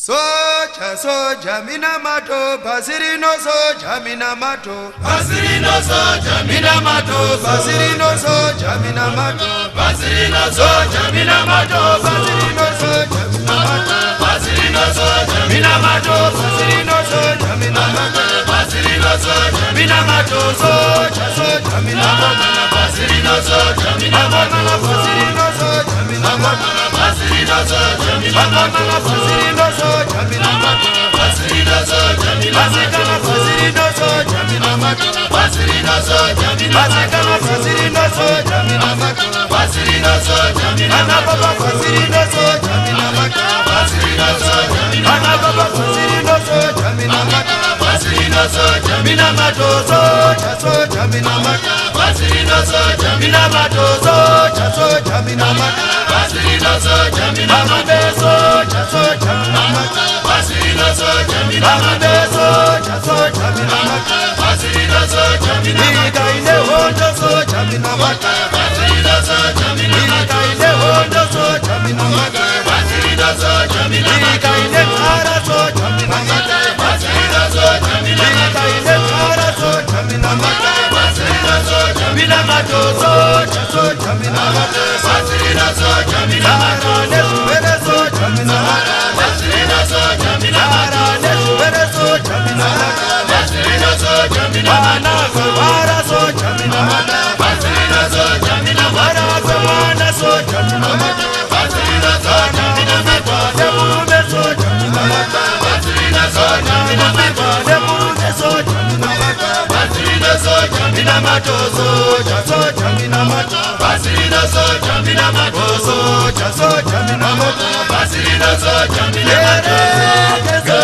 Soja, soja, mina mato, basirino soja, mina mato, Basirino soja, mina mato, basirino soja, mina mato, Basirino soja, mina mato, basirino soja, mina mato, Basirino soja, mina mato, basirino soja, mina mato, Basirino soja, mina mato, soja, soja, mina mato, Basirino soja, mina mato, basirino soja, mina mato, Basirino soja, mina mato, basirino soja, mina mato, Basirino soja, mina mato, basirino soja, mina mato, Basirino soja, mina mato, basirino soja, mina mato, Basirino soja, mina ana mato, baba basirino soja, mina mato, Basirino soja, mina ana baba basirino soja, mina mato, Basirino soja, mina mato, soja, soja, mina mato, Basirino soja, mina mato, soja, soja, mina mato, Basirino soja, mina ambe soja, soja, mina mato, Basirino soja, mina ambe soja, soja, mina mato, Basirino soja, mina ida ine hondo soja, mina mato, Basirino soja, mina ida ine hondo soja, mina mato, Basirino soja, mina ida ine kara soja, mina mato, Basirino soja, mina ida ine kara soja, mina mato, Basirino soja, mina mato, soja, soja, mina mato, Basirino soja, mina kara ne subere soja, mina mato, Basirino soja, mina kara ne subere soja, mina mato, Basirino soja, mina ana kara soja, mina mato, Basirino soja, mina ana kara soja, mina mato, Basirino soja, mina de mume soja, mina mato, Basirino soja, mina de mume soja, mina mato, Basirino soja, mina mato, soja, soja, mina mato, Basirino soja, mina soja, soja, mina mato, Basirino soja, mina soja,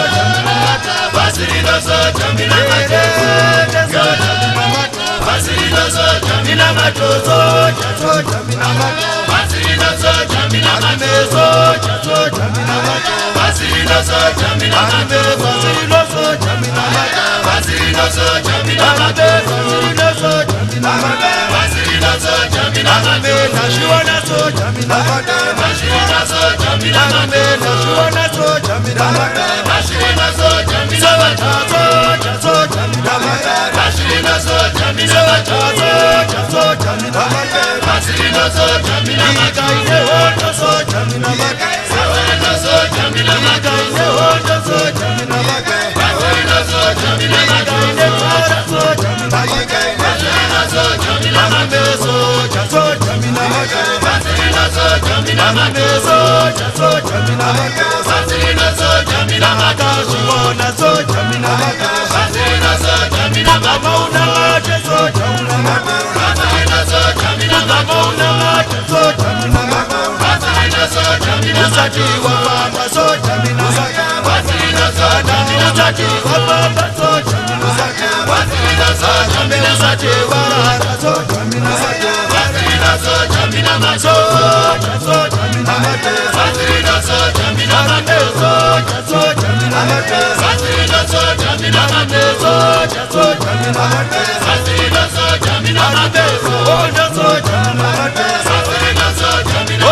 mina mato, Basirino soja, mina soja, mina mato, Basirino soja, mina mato, soja, soja, mina mato, Basirino soja, mina ame soja, soja, mina mato, Basirino soja, mina ame basilo soja, mina mato, Basirino soja, mina ame basilo soja, mina mato, Basirino soja, mina ame nashuana soja, mina mato, Basirino soja, mina ame nashuana soja, mina mato, Basirino soja, mina soja, soja, soja, mina mato, Basirino soja, mina soja, soja, mina mato, Basirino soja, mina ika ine hondo soja, mina mato, Basirino soja, mina ika ine hondo soja, mina mato, Basirino soja, mina ika ine kara soja, mina mato, Basirino soja, mina ame soja, soja, mina mato, Basirino soja, mina ame soja, soja, mina mato, Basirino soja, mina nakashibona soja, mina mato, Basirino soja, mina kama una mate soja, una mato, Basirino soja, mina kama una mate soja, mina mato, Basirino soja, mina usati wa pamba soja, mina mato, Basirino soja, usati wa pamba soja, mina mato, Basirino soja, mina usati wa rara soja, mina mato, Basirino soja, mina soja, soja, mina mato, Basirino soja, mina ame soja, soja, mina mato, Basirino soja, mina ame soja, soja, mina mato, Basirino soja, mina ame soja, soja, mina mato, Basirino soja, mina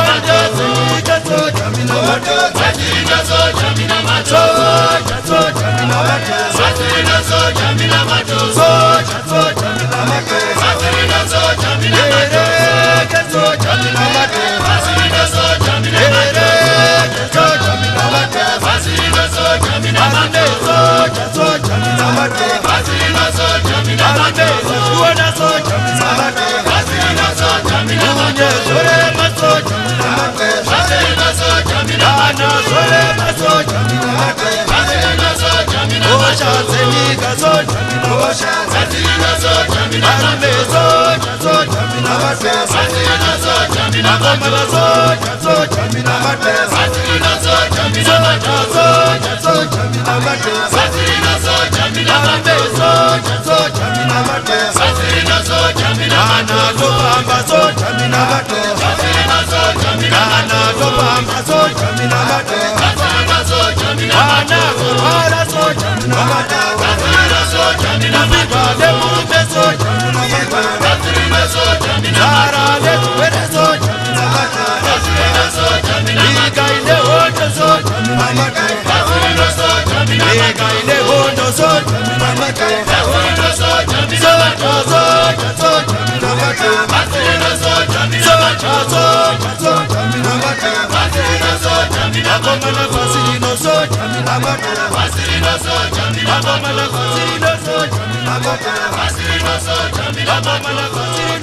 soja, soja, mina mato, Basirino soja, mina soja, soja, mina mato, Basirino soja, mina soja, soja, mina mato, Basirino soja, mina ereke soja, mina mato, Basirino soja, mina ereke soja, mina mato, Basirino soja, mina ame soja, soja, mina mato, Basirino soja, mina ame soja, soja, mina mato, Basirino soja, mina unye sole masoja, mina mato, Basirino soja, mina ana sole masoja, mina mato, Basirino soja, mina osha zenika soja, mina osha, Basirino soja, mina ame soja, soja, mina mato, Basirino soja, mina akomana soja, soja, mina mato, Basirino soja, mina soja, soja, mina mato, Basirino soja, mina ame soja, soja, mina mato, Basirino soja, mina ana topamba soja, mina mato, Basirino soja, mina ana topamba soja, mina mato, Basirino soja, mina ana kurwara soja, mina mato, Basirino soja, mina kupigwa nemume soja, mina mato, Basirino soja, mina zara netwere soja, mina mato, Basirino soja, mina ika ine hondo soja, mina mato, mato Basirino soja mina soja mato. soja soja mina mato Basirino soja mina soja mato. soja soja mina mato Basirino soja mina mato. akomana basirino soja mina mato Basirino soja mina mato. akomana basirino soja mina mato Basirino soja mina mato. akomana basirino